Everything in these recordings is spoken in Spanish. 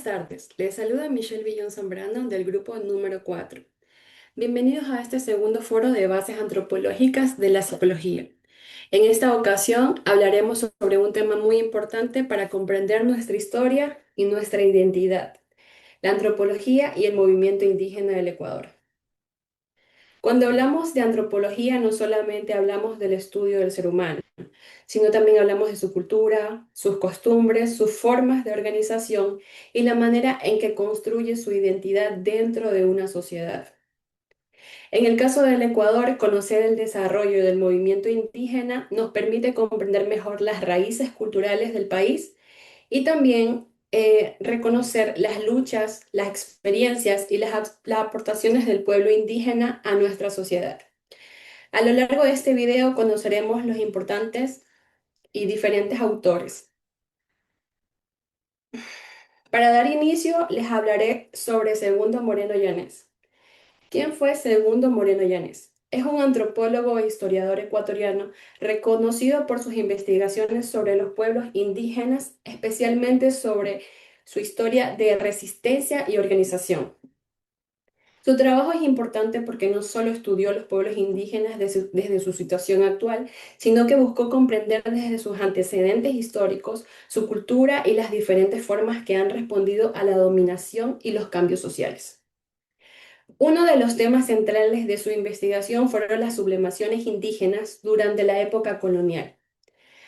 tardes. Les saluda Michelle Villón Zambrano del grupo número 4. Bienvenidos a este segundo foro de bases antropológicas de la psicología. En esta ocasión hablaremos sobre un tema muy importante para comprender nuestra historia y nuestra identidad, la antropología y el movimiento indígena del Ecuador. Cuando hablamos de antropología no solamente hablamos del estudio del ser humano, sino también hablamos de su cultura, sus costumbres, sus formas de organización y la manera en que construye su identidad dentro de una sociedad. En el caso del Ecuador, conocer el desarrollo del movimiento indígena nos permite comprender mejor las raíces culturales del país y también reconocer las luchas, las experiencias y las aportaciones del pueblo indígena a nuestra sociedad. A lo largo de este video conoceremos los importantes y diferentes autores. Para dar inicio, les hablaré sobre Segundo Moreno Llanés. ¿Quién fue Segundo Moreno Llanés? Es un antropólogo e historiador ecuatoriano reconocido por sus investigaciones sobre los pueblos indígenas, especialmente sobre su historia de resistencia y organización. Su trabajo es importante porque no solo estudió los pueblos indígenas desde su situación actual, sino que buscó comprender desde sus antecedentes históricos su cultura y las diferentes formas que han respondido a la dominación y los cambios sociales. Uno de los temas centrales de su investigación fueron las sublevaciones indígenas durante la época colonial.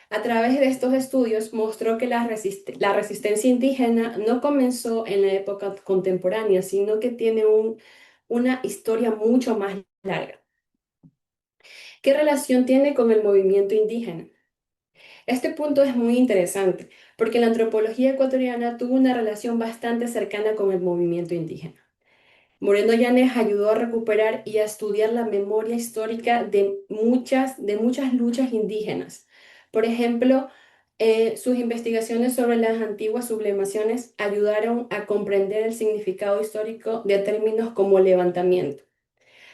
A través de estos estudios mostró que la resistencia indígena no comenzó en la época contemporánea, sino que tiene una historia mucho más larga. ¿Qué relación tiene con el movimiento indígena? Este punto es muy interesante porque la antropología ecuatoriana tuvo una relación bastante cercana con el movimiento indígena. Moreno Yáñez ayudó a recuperar y a estudiar la memoria histórica de muchas luchas indígenas. Por ejemplo, sus investigaciones sobre las antiguas sublevaciones ayudaron a comprender el significado histórico de términos como levantamiento,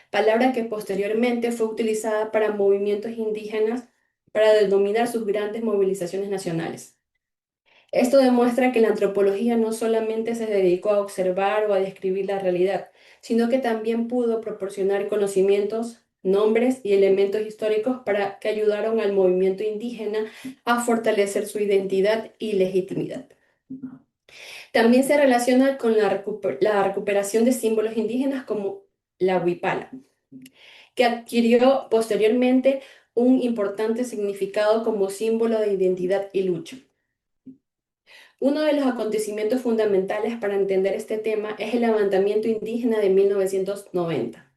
palabra que posteriormente fue utilizada para movimientos indígenas para denominar sus grandes movilizaciones nacionales. Esto demuestra que la antropología no solamente se dedicó a observar o a describir la realidad, sino que también pudo proporcionar conocimientos, nombres y elementos históricos para que ayudaron al movimiento indígena a fortalecer su identidad y legitimidad. También se relaciona con la recuperación de símbolos indígenas como la huipala, que adquirió posteriormente un importante significado como símbolo de identidad y lucha. Uno de los acontecimientos fundamentales para entender este tema es el levantamiento indígena de 1990.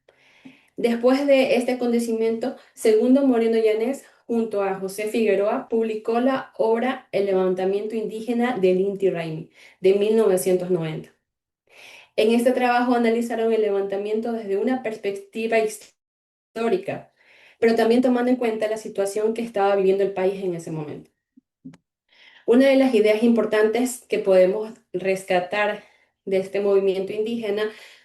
Después de este acontecimiento, Segundo Moreno Llanés, junto a José Figueroa, publicó la obra El levantamiento indígena del Inti Raymi, de 1990. En este trabajo analizaron el levantamiento desde una perspectiva histórica, pero también tomando en cuenta la situación que estaba viviendo el país en ese momento. Una de las ideas importantes que podemos rescatar de este movimiento indígena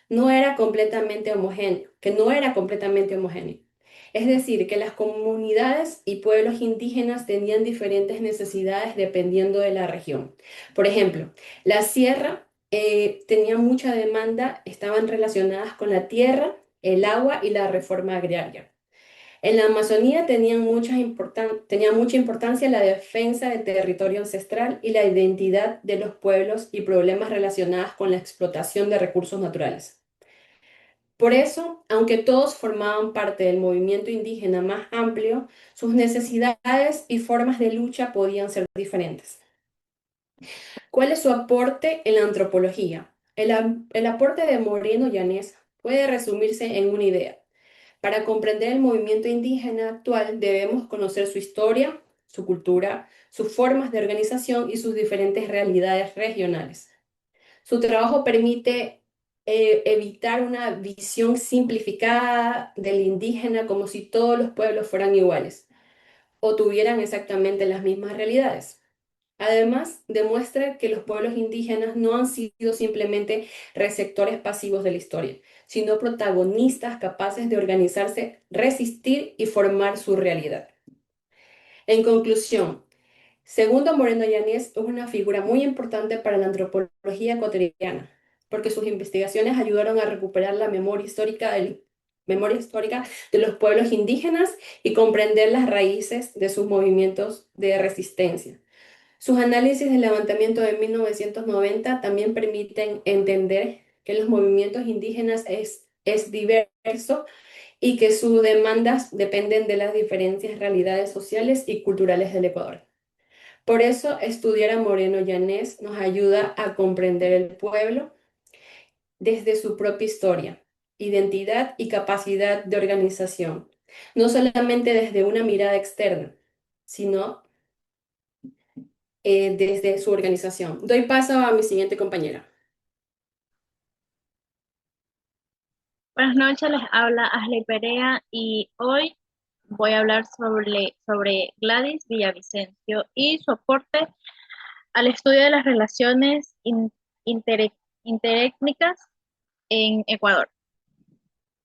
no era completamente homogéneo, que no era completamente homogéneo. Es decir, que las comunidades y pueblos indígenas tenían diferentes necesidades dependiendo de la región. Por ejemplo, la sierra tenía mucha demanda, estaban relacionadas con la tierra, el agua y la reforma agraria. En la Amazonía tenía mucha importancia la defensa del territorio ancestral y la identidad de los pueblos y problemas relacionados con la explotación de recursos naturales. Por eso, aunque todos formaban parte del movimiento indígena más amplio, sus necesidades y formas de lucha podían ser diferentes. ¿Cuál es su aporte en la antropología? El aporte de Moreno Llanés puede resumirse en una idea. Para comprender el movimiento indígena actual debemos conocer su historia, su cultura, sus formas de organización y sus diferentes realidades regionales. Su trabajo permite evitar una visión simplificada del indígena como si todos los pueblos fueran iguales o tuvieran exactamente las mismas realidades. Además, demuestra que los pueblos indígenas no han sido simplemente receptores pasivos de la historia, sino protagonistas capaces de organizarse, resistir y formar su realidad. En conclusión, Segundo Moreno Yáñez es una figura muy importante para la antropología ecuatoriana, porque sus investigaciones ayudaron a recuperar la memoria histórica de los pueblos indígenas y comprender las raíces de sus movimientos de resistencia. Sus análisis del levantamiento de 1990 también permiten entender que los movimientos indígenas es diverso y que sus demandas dependen de las diferentes realidades sociales y culturales del Ecuador. Por eso, estudiar a Moreno Llanés nos ayuda a comprender el pueblo desde su propia historia, identidad y capacidad de organización, no solamente desde una mirada externa, sino desde su organización. Doy paso a mi siguiente compañera. Buenas noches, les habla Ashley Perea y hoy voy a hablar sobre Gladys Villavicencio y su aporte al estudio de las relaciones interétnicas en Ecuador.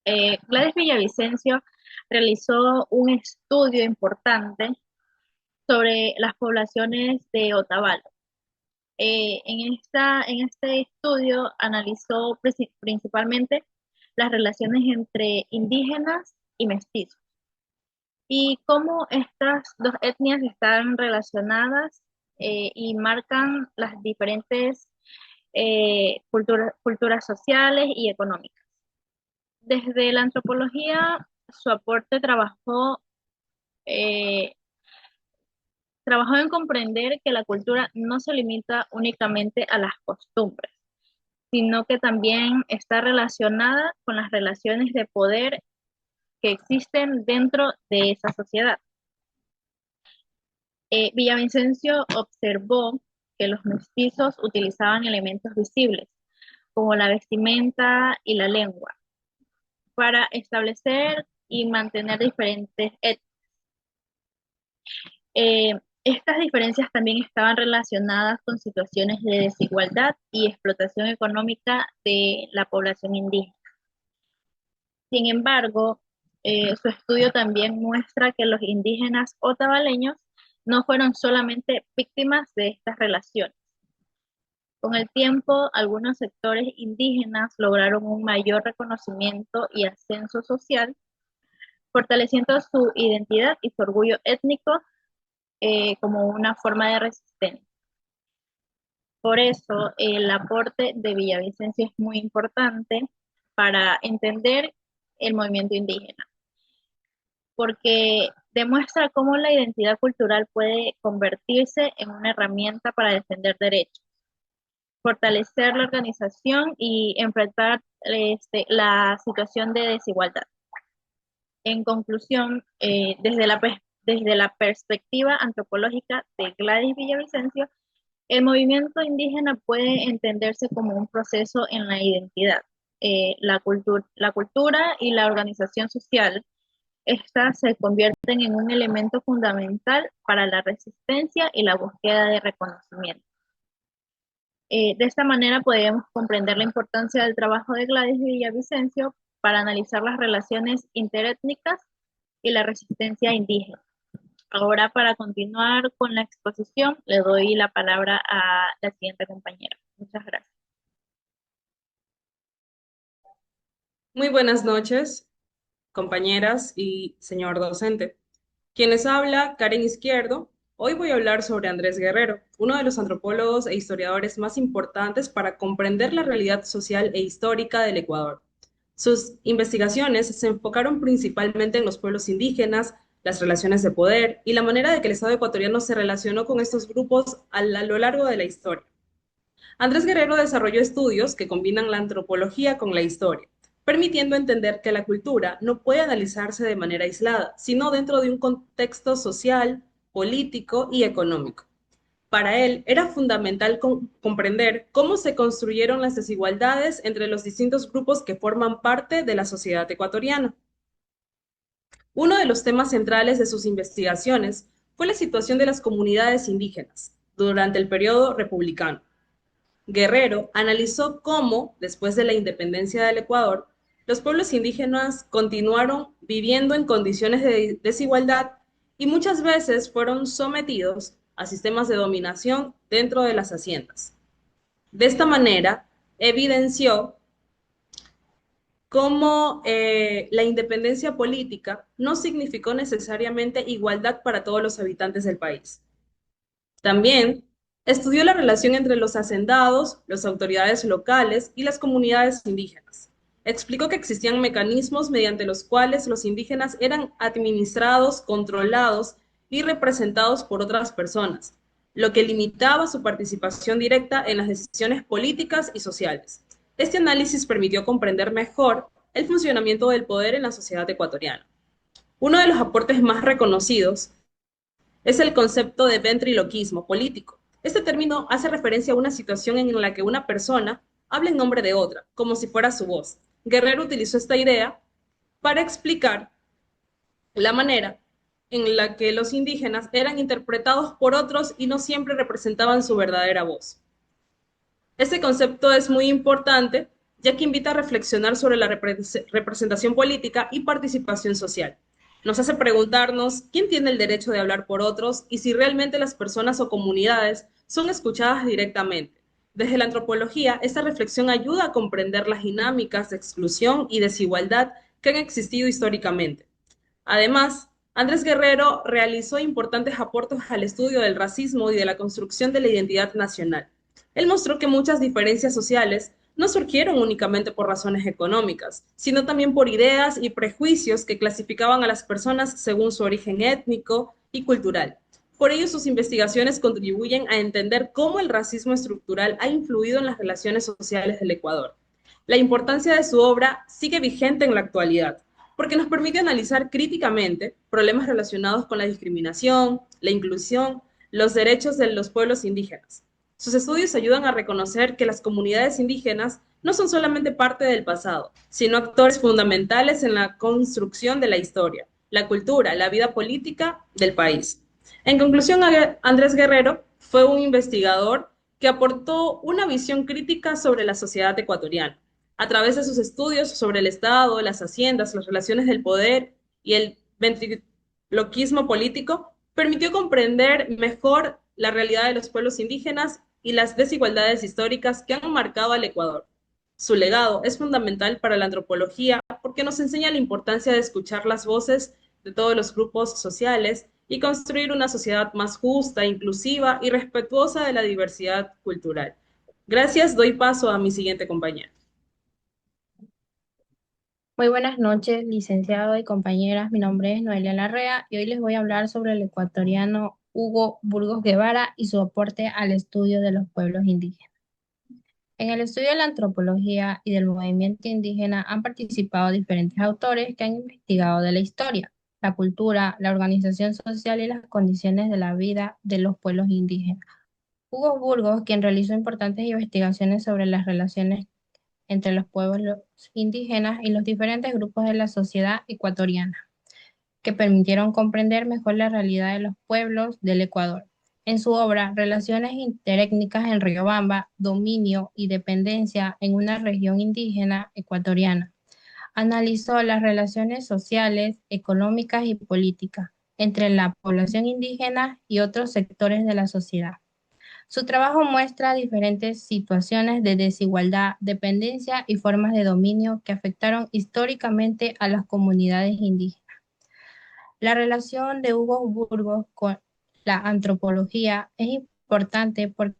Gladys Villavicencio realizó un estudio importante sobre las poblaciones de Otavalo. En este estudio analizó principalmente las relaciones entre indígenas y mestizos y cómo estas dos etnias están relacionadas y marcan las diferentes culturas sociales y económicas. Desde la antropología, su aporte eh, trabajó en comprender que la cultura no se limita únicamente a las costumbres, sino que también está relacionada con las relaciones de poder que existen dentro de esa sociedad. Villavicencio observó que los mestizos utilizaban elementos visibles, como la vestimenta y la lengua, para establecer y mantener diferentes etnias. Estas diferencias también estaban relacionadas con situaciones de desigualdad y explotación económica de la población indígena. Sin embargo, su estudio también muestra que los indígenas otavaleños no fueron solamente víctimas de estas relaciones. Con el tiempo, algunos sectores indígenas lograron un mayor reconocimiento y ascenso social, fortaleciendo su identidad y su orgullo étnico como una forma de resistencia. Por eso, el aporte de Villavicencio es muy importante para entender el movimiento indígena, porque demuestra cómo la identidad cultural puede convertirse en una herramienta para defender derechos, fortalecer la organización y enfrentar la situación de desigualdad. En conclusión, desde la perspectiva antropológica de Gladys Villavicencio, el movimiento indígena puede entenderse como un proceso en la identidad, la cultura y la organización social. Estas se convierten en un elemento fundamental para la resistencia y la búsqueda de reconocimiento. De esta manera podemos comprender la importancia del trabajo de Gladys Villavicencio para analizar las relaciones interétnicas y la resistencia indígena. Ahora, para continuar con la exposición, le doy la palabra a la siguiente compañera. Muchas gracias. Muy buenas noches, compañeras y señor docente. Quienes habla, Karen Izquierdo. Hoy voy a hablar sobre Andrés Guerrero, uno de los antropólogos e historiadores más importantes para comprender la realidad social e histórica del Ecuador. Sus investigaciones se enfocaron principalmente en los pueblos indígenas, las relaciones de poder y la manera de que el Estado ecuatoriano se relacionó con estos grupos a lo largo de la historia. Andrés Guerrero desarrolló estudios que combinan la antropología con la historia, permitiendo entender que la cultura no puede analizarse de manera aislada, sino dentro de un contexto social, político y económico. Para él era fundamental comprender cómo se construyeron las desigualdades entre los distintos grupos que forman parte de la sociedad ecuatoriana. Uno de los temas centrales de sus investigaciones fue la situación de las comunidades indígenas durante el periodo republicano. Guerrero analizó cómo, después de la independencia del Ecuador, los pueblos indígenas continuaron viviendo en condiciones de desigualdad y muchas veces fueron sometidos a sistemas de dominación dentro de las haciendas. De esta manera, evidenció cómo la independencia política no significó necesariamente igualdad para todos los habitantes del país. También estudió la relación entre los hacendados, las autoridades locales y las comunidades indígenas. Explicó que existían mecanismos mediante los cuales los indígenas eran administrados, controlados y representados por otras personas, lo que limitaba su participación directa en las decisiones políticas y sociales. Este análisis permitió comprender mejor el funcionamiento del poder en la sociedad ecuatoriana. Uno de los aportes más reconocidos es el concepto de ventriloquismo político. Este término hace referencia a una situación en la que una persona habla en nombre de otra, como si fuera su voz. Guerrero utilizó esta idea para explicar la manera en la que los indígenas eran interpretados por otros y no siempre representaban su verdadera voz. Este concepto es muy importante, ya que invita a reflexionar sobre la representación política y participación social. Nos hace preguntarnos quién tiene el derecho de hablar por otros y si realmente las personas o comunidades son escuchadas directamente. Desde la antropología, esta reflexión ayuda a comprender las dinámicas de exclusión y desigualdad que han existido históricamente. Además, Andrés Guerrero realizó importantes aportes al estudio del racismo y de la construcción de la identidad nacional. Él mostró que muchas diferencias sociales no surgieron únicamente por razones económicas, sino también por ideas y prejuicios que clasificaban a las personas según su origen étnico y cultural. Por ello, sus investigaciones contribuyen a entender cómo el racismo estructural ha influido en las relaciones sociales del Ecuador. La importancia de su obra sigue vigente en la actualidad, porque nos permite analizar críticamente problemas relacionados con la discriminación, la inclusión, los derechos de los pueblos indígenas. Sus estudios ayudan a reconocer que las comunidades indígenas no son solamente parte del pasado, sino actores fundamentales en la construcción de la historia, la cultura, la vida política del país. En conclusión, Andrés Guerrero fue un investigador que aportó una visión crítica sobre la sociedad ecuatoriana. A través de sus estudios sobre el Estado, las haciendas, las relaciones del poder y el ventriloquismo político, permitió comprender mejor la realidad de los pueblos indígenas y las desigualdades históricas que han marcado al Ecuador. Su legado es fundamental para la antropología porque nos enseña la importancia de escuchar las voces de todos los grupos sociales y construir una sociedad más justa, inclusiva y respetuosa de la diversidad cultural. Gracias, doy paso a mi siguiente compañera. Muy buenas noches, licenciado y compañeras. Mi nombre es Noelia Larrea y hoy les voy a hablar sobre el ecuatoriano Hugo Burgos Guevara y su aporte al estudio de los pueblos indígenas. En el estudio de la antropología y del movimiento indígena han participado diferentes autores que han investigado de la historia, la cultura, la organización social y las condiciones de la vida de los pueblos indígenas. Hugo Burgos, quien realizó importantes investigaciones sobre las relaciones entre los pueblos indígenas y los diferentes grupos de la sociedad ecuatoriana, que permitieron comprender mejor la realidad de los pueblos del Ecuador. En su obra, Relaciones interétnicas en Riobamba, Dominio y Dependencia en una región indígena ecuatoriana, analizó las relaciones sociales, económicas y políticas entre la población indígena y otros sectores de la sociedad. Su trabajo muestra diferentes situaciones de desigualdad, dependencia y formas de dominio que afectaron históricamente a las comunidades indígenas. La relación de Hugo Burgos con la antropología es importante porque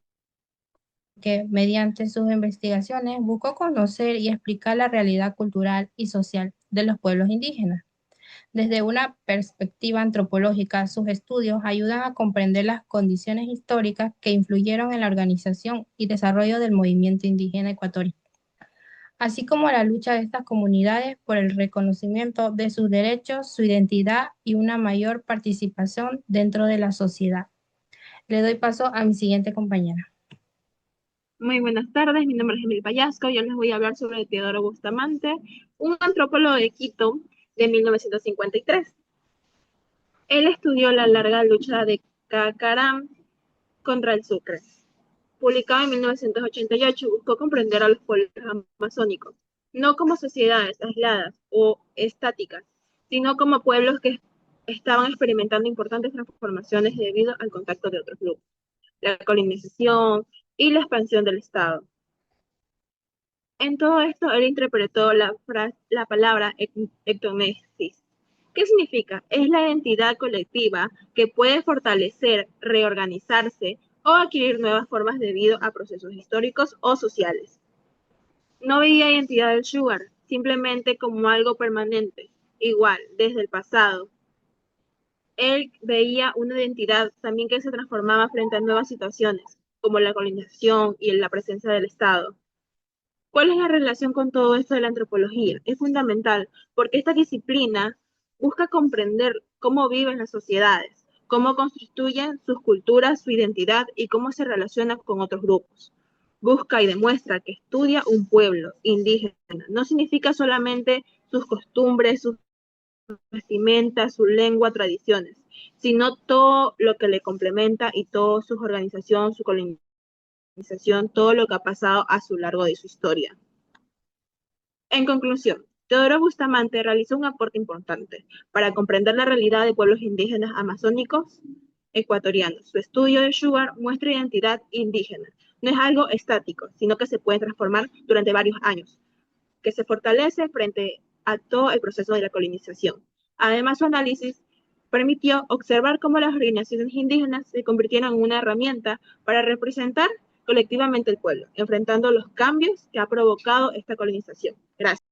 mediante sus investigaciones buscó conocer y explicar la realidad cultural y social de los pueblos indígenas. Desde una perspectiva antropológica, sus estudios ayudan a comprender las condiciones históricas que influyeron en la organización y desarrollo del movimiento indígena ecuatoriano, así como la lucha de estas comunidades por el reconocimiento de sus derechos, su identidad y una mayor participación dentro de la sociedad. Le doy paso a mi siguiente compañera. Muy buenas tardes, mi nombre es Emil Payasco. Yo les voy a hablar sobre Teodoro Bustamante, un antropólogo de Quito de 1953. Él estudió la larga lucha de Cacarán contra el Sucre. Publicado en 1988, buscó comprender a los pueblos amazónicos, no como sociedades aisladas o estáticas, sino como pueblos que estaban experimentando importantes transformaciones debido al contacto de otros grupos, la colonización y la expansión del Estado. En todo esto, él interpretó la palabra ectonesis. ¿Qué significa? Es la identidad colectiva que puede fortalecer, reorganizarse o adquirir nuevas formas debido a procesos históricos o sociales. No veía identidad del Sugar simplemente como algo permanente, igual, desde el pasado. Él veía una identidad también que se transformaba frente a nuevas situaciones, como la colonización y la presencia del Estado. ¿Cuál es la relación con todo esto de la antropología? Es fundamental porque esta disciplina busca comprender cómo viven las sociedades, cómo constituyen sus culturas, su identidad y cómo se relacionan con otros grupos. Busca y demuestra que estudia un pueblo indígena. No significa solamente sus costumbres, sus vestimentas, su lengua, tradiciones, sino todo lo que le complementa y toda su organización, su colonización, todo lo que ha pasado a lo largo de su historia. En conclusión, Teodoro Bustamante realizó un aporte importante para comprender la realidad de pueblos indígenas amazónicos ecuatorianos. Su estudio de Sugar muestra identidad indígena. No es algo estático, sino que se puede transformar durante varios años, que se fortalece frente a todo el proceso de la colonización. Además, su análisis permitió observar cómo las organizaciones indígenas se convirtieron en una herramienta para representar colectivamente el pueblo, enfrentando los cambios que ha provocado esta colonización. Gracias.